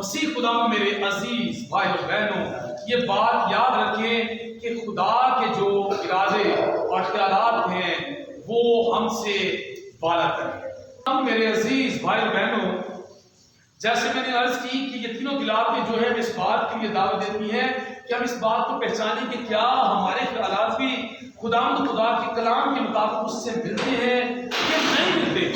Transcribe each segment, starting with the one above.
مسیح خدا میں میرے عزیز بھائی اور بہنوں، یہ بات یاد رکھیں کہ خدا کے جو ارادے اور خیالات ہیں وہ ہم سے بالاتر ہیں۔ ہم میرے عزیز بھائی اور بہنوں، جیسے میں نے عرض کی کہ یہ تینوں کتابیں جو ہے اس بات کے لیے دعوت دیتی ہیں کہ ہم اس بات کو پہچانیں کہ کیا ہمارے خیالات بھی خدا کے کلام کے مطابق اس سے ملتے ہیں کہ نہیں ملتے۔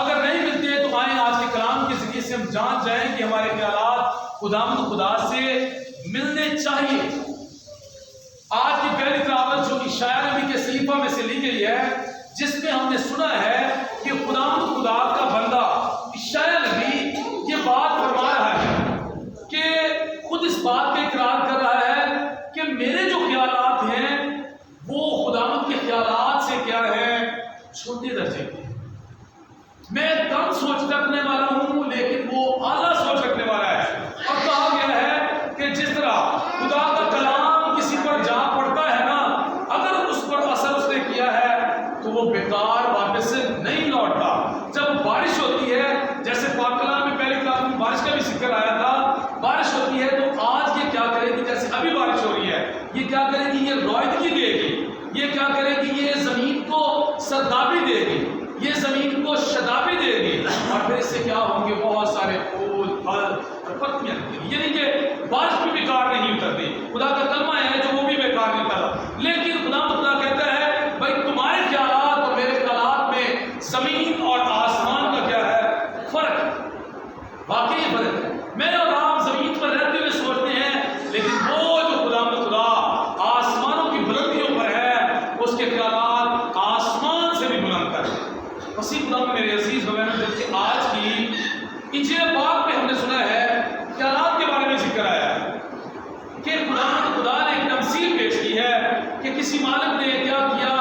اگر نہیں ملتے تو آئیں آج کے کلام کے ذریعے سے ہم جان جائیں کہ ہمارے خیالات خدا سے ملنے چاہیے۔ آج کی پہلی تلاوت جو عشایا نبی کے صحیفہ میں سے لی گئی ہے، جس میں ہم نے سنا ہے کہ خدا کا بندہ عشایا نبی یہ بات فرما رہا ہے کہ خود اس بات پہ اقرار کر رہا ہے کہ میرے جو خیالات ہیں وہ خداوند کے خیالات سے کیا ہے، چھوٹے درجے کے۔ میں کم سوچ رکھنے والا ہوں لیکن وہ اعلیٰ سوچ رکھنے والا ہے۔ اور کہا گیا ہے کہ جس طرح خدا کا کلام کسی پر جا پڑتا ہے نا، اگر اس پر اثر اس نے کیا ہے تو وہ بیکار واپس سے نہیں لوٹتا۔ جب بارش ہوتی ہے، جیسے پاک کلام میں پہلی کتاب میں بارش کا بھی ذکر آیا تھا، بارش ہوتی ہے تو آج یہ کیا کرے گی، جیسے ابھی بارش ہو رہی ہے، یہ کیا کرے گی، یہ رویدگی دے گی، یہ کیا کرے گی، یہ زمین کو سردابی دے گی، یہ زمین کو شدابی دے گی، اور پھر اس سے کیا ہوں گے، بہت سارے پھول پھل اور پتیاں نکلیں گی۔ یعنی کہ بارش بھی بیکار نہیں اترتی، خدا کا کلمہ ہے جو وہ بھی بیکار نہیں اترتا۔ لیکن خدا کہتا ہے بھائی تمہارے خیالات اور میرے خیالات میں زمین اور آسمان کا کیا ہے، فرق ہے، واقعی فرق ہے۔ میں اور آپ زمین پر رہتے ہوئے سوچتے ہیں، لیکن وہ جو خدا آسمانوں کی بلندیوں پر ہے، اس کے خیالات آسمان سے بھی بلند ہے۔ مسیح خدا میں میرے عزیز بہنوں، جبکہ آج کی انجیل پاک میں ہم نے سنا ہے خیالات کے بارے میں ذکر آیا ہے کہ خدا نے ایک تمثیل پیش کی ہے کہ کسی مالک نے کیا کیا،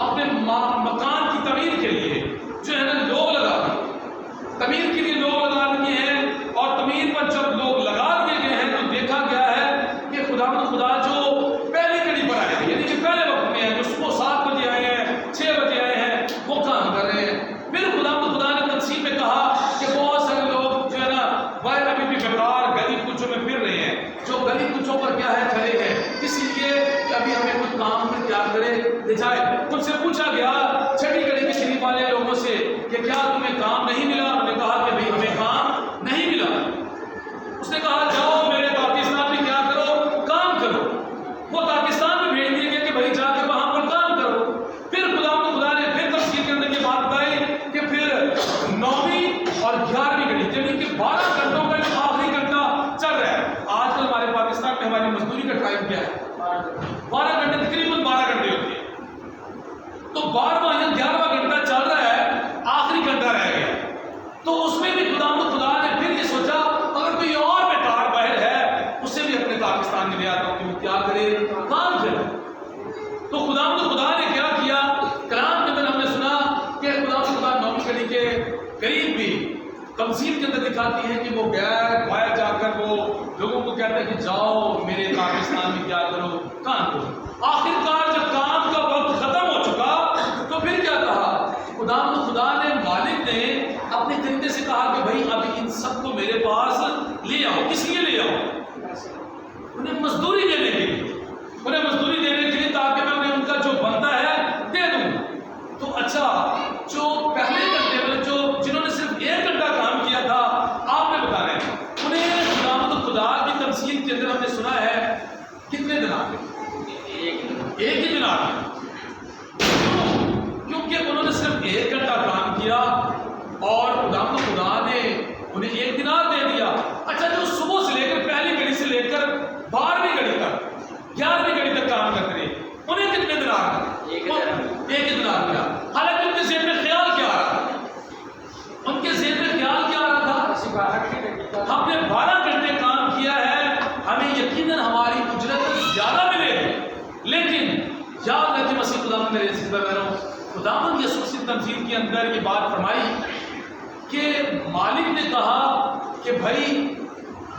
اپنے مکان کی تعمیر کے لیے جو ہے نا لوگ لگا دیے، تعمیر کے لیے لوگ لگا دیے ہیں، اور تعمیر پر جب لوگ لگا دیے گئے ہیں تو دیکھا گیا ہے کہ خدا جو پہلی کڑی پر آئے ہیں، یعنی کہ پہلے وقت میں ہیں، جو صبح 7 بجے آئے ہیں، 6 بجے آئے ہیں، وہ کام کر رہے ہیں۔ پھر خدا نے تفسیر میں کہا کہ بہت سارے لوگ جو ہے نا وہ ابھی بھی بیکار گلی کوچوں میں پھر رہے ہیں، جو گلی کوچوں پر کیا ہے کھڑے ہیں، اسی لیے کہ ابھی ہمیں کوئی کام میں کیا کرے لے جائے۔ ان سے پوچھا گیا چھٹی گلی کے شریف والے لوگوں سے کہ کیا تمہیں کام نہیں ملا؟ انہوں نے کہا کہ بھئی ہمیں کام نہیں ملا۔ اس نے کہا جاؤ میرے پاکستان میں کیا کرو، کام کرو۔ وہ پاکستان میں بھیج دیے گئے کہ بھئی جا کے وہاں پر کام کرو۔ پھر خدا نے پھر تفسیر کے اندر یہ بات بتائی کہ پھر 9ویں اور 11ویں گھڑی، یعنی کہ 12 گھنٹوں کا جو آخری گھنٹہ چل رہا ہے۔ آج کل ہمارے پاکستان میں ہماری مزدوری کا ٹائم کیا ہے، 12 گھنٹے، تقریباً 12 گھنٹے ہوتے ہیں۔ تو 12واں یا 11واں گھنٹہ چل رہا ہے، آخری گھنٹہ رہ گیا، تو اس میں بھی خدا نے پھر یہ سوچا اگر کوئی اور بیکار باہر ہے اسے بھی اپنے پاکستان میں لے آتا ہوں کہ وہ کیا کرے، کام کرے۔ تو خدا نے کیا کیا، کلام کے اندر ہم نے سنا کہ خدا 9ویں گھڑی کے قریب بھی تمثیل کے اندر دکھاتی ہے کہ وہ گیا باہر جا کر وہ لوگوں کو کہتا ہے کہ جاؤ میرے پاکستان میں کیا کرو، کام کرو۔ آخر کار جب کام کا وقت ختم ہو چکا تو پھر کیا کہا، خدا نے مالک نے اپنے طریقے سے کہا کہ بھائی ابھی ان سب کو میرے پاس لے آؤ۔ کس لیے لے آؤ؟ انہیں مزدوری دینے کے لیے، تاکہ میں انہیں ان کا جو بنتا ہے دے دوں۔ تو اچھا، جو پہلے گھنٹے میں جنہوں نے صرف 1 گھنٹہ کام کیا تھا، آپ نے بتانا ہے انہیں خدا کی تمثیل کے اندر ہم نے سنا ہے کتنے دن آ گئے، ایک ہی دن آ گئے، کیونکہ انہوں نے صرف 1 گھنٹہ کام کیا اور خدا نے انہیں 1 دینار دے دیا۔ اچھا، جو صبح سے لے کر پہلی گھڑی سے لے کر 12ویں گھڑی تک، 11ویں گھڑی تک کام کرتے رہے، انہیں کتنے دن آ گئے، 1 دن آ گیا۔ حالانکہ ان کے ذہن میں خیال کیا آ رہا تھا، ان کے ذہن میں خیال کیا آ رہا تھا، ہم نے 12 گھنٹے کام کیا ہے، ہمیں یقیناً ہماری اجرت زیادہ ملے گی۔ لیکن یاد رکھیں مسیح خدا میرے عزیز بہنوں، خداوند یسوع مسیح تمثیل کے اندر یہ بات فرمائی کہ مالک نے کہا کہ بھائی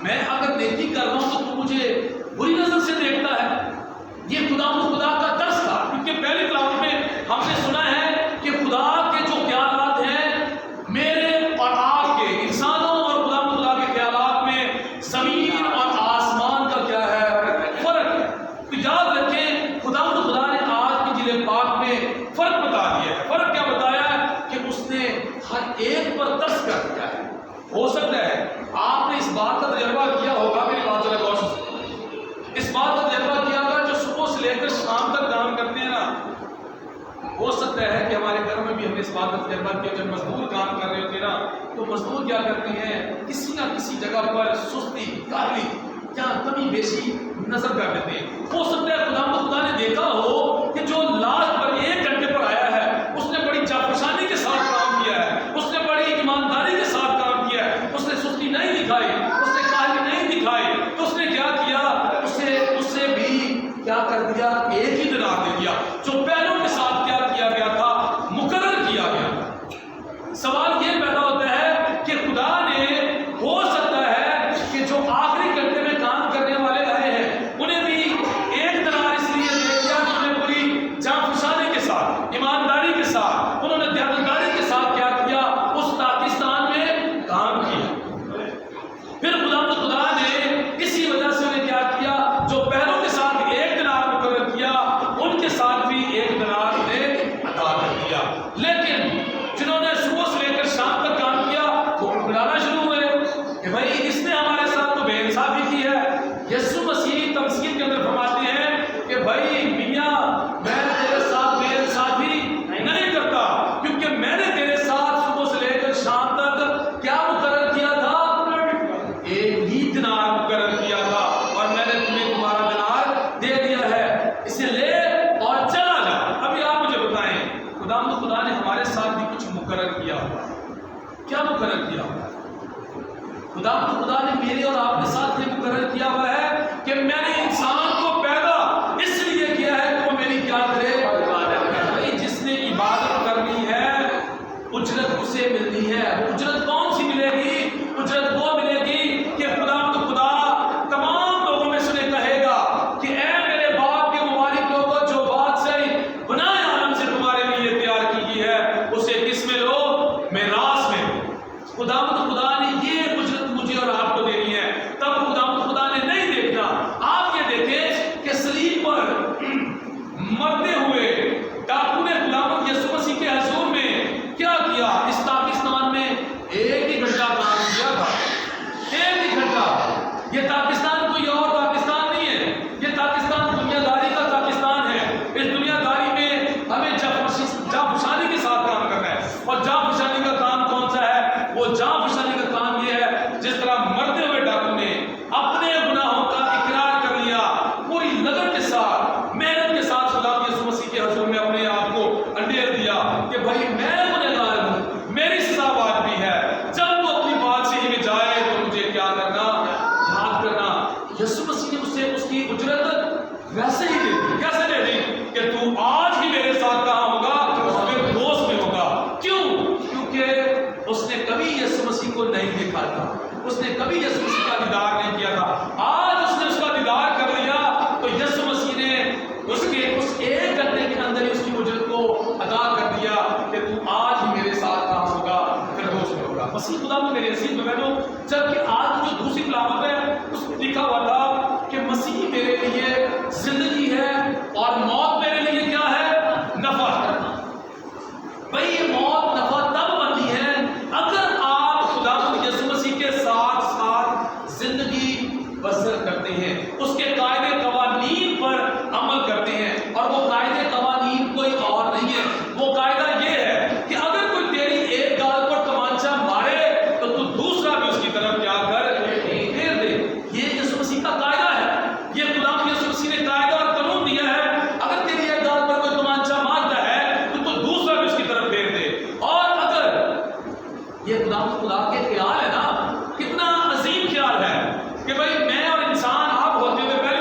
میں اگر نیکی کر رہا ہوں تو تو مجھے بری نظر سے دیکھتا ہے۔ یہ خدا کا ترس تھا، کیونکہ پہلی کلام میں ہم نے سنا ہے کہ خدا کے جو خیالات ہیں میرے اور آپ کے، انسانوں اور خدا کے خیالات میں زمین اور آسمان کا کیا ہے؟ فرق ہے۔ تو یاد رکھیں خدا نے آج کی انجیل پاک میں فرق بتا دیا ہے۔ فرق کیا بتایا ہے؟ کہ اس نے ہر ایک پر ترس کر دیا ہے۔ ہو سکتا ہے آپ نے اس بات کا تجربہ کیا ہوگا، میری بات ذرا غور سے سنیں، اس بات کا تجربہ کیا ہوگا جو صبح سے لے کر شام تک کام کرتے ہیں نا، ہو سکتا ہے کہ ہمارے گھر میں بھی ہم نے اس بات کا تجربہ کیا، جب مزدور کام کر رہے ہوتے ہیں نا تو مزدور کیا کرتے ہیں، کسی نہ کسی جگہ پر سستی، کاہلی یا کمی بیشی نظر کر دیتے ہیں۔ ہو سکتا ہے خدا نے دیکھا ہو کہ جو لاسٹ پر 1 گھنٹے پر آیا ہے اس نے بڑی چاپشانی کے ساتھ کام کیا ہے، اس نے بڑی ایمانداری کے ساتھ کام کیا ہے، اس نے سستی نہیں دکھائی، اس نے کاہلی نہیں دکھائی، تو اس نے کیا کیا، اسے بھی کیا کر دیا، 1 ہی دینار دے دیا، جو پہلوں کے ساتھ کیا کیا گیا تھا، مقرر کیا گیا تھا۔ سوال یہ پیدا ہوتا ہے کہ خدا نے، ہو سکتا ہے کہ جو آخری گھنٹے میں کام کرنے والے آئے ہیں انہیں بھی 1 دینار اس لیے دے دیا کہ انہیں پوری جانفشانی کے ساتھ، ایمانداری کے ساتھ، انہوں نے دیانتداری کے ساتھ کیا کیا، اس پاکستان میں کام کیا۔ پھر خدا نے اسی وجہ سے انہیں کیا کیا، جو پہلوں کے ساتھ 1 دینار مقرر کیا ان کے ساتھ بھی 1 دینار انہیں عطا کر دیا۔ لیکن جنہوں نے صبح سے لے کر شام تک کام کیا وہ گڑگڑانا شروع ہوئے کہ بھائی اس نے ہمارے ساتھ تو بے انصافی کی ہے۔ یسوع مسیح تمثیل کے اندر فرماتے ہیں کہ بھائی میاں میں تیرے ساتھ بے انصافی نہیں کرتا، کیونکہ میں نے تیرے ساتھ صبح سے لے کر شام تک کیا مقرر کیا تھا، 1 ہی دینار مقرر کیا تھا، اور میں نے تمہیں تمہارا دینار دے دیا ہے، اسے لے اور چلا جا۔ ابھی آپ مجھے بتائیں خدا نے ہمارے ساتھ بھی کچھ مقرر کیا ہوا ہے۔ کیا مقرر کیا ہوا ہے؟ خدا نے میرے اور آپ کے ساتھ یہ مقرر کیا ہوا ہے کہ میں نے انسان کو پیدا اس لیے کیا ہے کہ وہ میری کیا کرے، عبادت۔ جس نے عبادت کرنی ہے اجرت اسے ملنی ہے۔ اجرت کون سی ملے گی؟ اجرت وہ ملے گی کہ خدا تمام لوگوں میں سے کہے گا کہ اے میرے باپ کے مبارک لوگوں، جو بات صحیح بنائے عالم سے تمہارے لیے تیار کی گئی ہے اسے کس میں لو؟ میراث میں۔ خدا نے یہ اجرت مجھے اور آپ کو دینی ہے۔ تب خدا نے نہیں دیکھنا۔ آپ یہ دیکھیں کہ صلیب پر مرتے ہوئے ڈاکو نے خداوند یسوع مسیح کے حضور میں کیا کیا؟ اس پاکستان میں 1 ہی گھنٹہ کام کیا تھا، 1 ہی گھنٹہ۔ یہ پاکستان کوئی اور پاکستان نہیں ہے، یہ پاکستان دنیا داری کا پاکستان ہے۔ اس دنیا داری میں ہمیں جانفشانی کے ساتھ کام کرنا ہے، اور جانفشانی کا کام کون سا ہے؟ وہ جانفشانی کا کام یہ ہے جس طرح مرتے ہوئے ڈاکو نے اپنے گناہوں کا اقرار کر لیا، پوری لگن کے ساتھ، محنت کے ساتھ خدا یسوع مسیح کے حضور میں اپنے آپ کو انڈیل دیا کہ بھائی میں گنہگار ہوں، میری سزا واجبی ہے۔ جب وہ اپنی بادشاہی میں جائے تو مجھے کیا کرنا؟ یاد کرنا۔ یسوع مسیح نے اسے اس کی اجرت ویسے ہی دے دی۔ کیسے دے دی؟ کہ تو آج ہی میرے ساتھ کہاں ہوگا؟ فردوس میں ہوگا۔ کیوں؟ کیونکہ اس نے کبھی یسوع مسیح کو نہیں دیکھا تھا، اس نے کبھی یسوع مسیح کا دیدار نہیں کیا تھا۔ آج اس نے اس کا دیدار کر لیا تو یسوع مسیح نے اس 1 گھنٹے کے اندر ہی اس کی اجرت کو ادا کر دیا کہ تو آج ہی میرے ساتھ کہاں ہوگا؟ فردوس میں ہوگا۔ مسیح خدا میں میرے عزیز بہنوں، جبکہ آج جو دوسری کلامت ہے اس میں لکھا ہوا تھا کہ مسیح میرے لیے زندگی ہے اور موت میرے لیے کیا ہے؟ نفع ہے۔ بھئی یہ موت نفع تب بنتی ہے اگر آپ خدا یسوع مسیح کے ساتھ ساتھ زندگی بسر کرتے ہیں، اس کے قاعدے قوانین پر عمل کرتے ہیں۔ اور وہ قاعدے قوانین کوئی اور نہیں ہے، وہ قاعدہ یہ ہے کہ اگر کوئی تیری ایک گال پر تمانچہ مارے تو تو دوسرا بھی اس کی طرف کیا کر پھیر دے۔ یہ یسوع مسیح کا قاعدہ ہے، یہ خدا یسوع مسیح نے قاعدہ اور قانون دیا ہے۔ اگر تیری ایک گال پر کوئی تمانچہ مارتا ہے تو تو دوسرا بھی اس کی طرف پھیر دے۔ اور اگر یہ خدا کے خیال ہے نا، کتنا عظیم خیال ہے کہ بھئی میں اور انسان آپ ہوتے ہوئے پہلے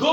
2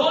2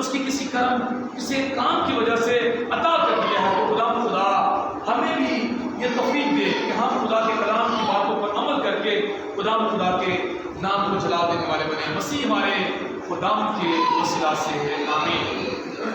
اس کی کسی کرم کسی کام کی وجہ سے عطا کر دیا ہے، تو خدا ہمیں بھی یہ توفیق دے کہ ہم خدا کے کلام کی باتوں پر عمل کر کے خدا کے نام کو جلا دینے والے بنے۔ مسیح ہمارے خدا کے وسیلہ سے آمین۔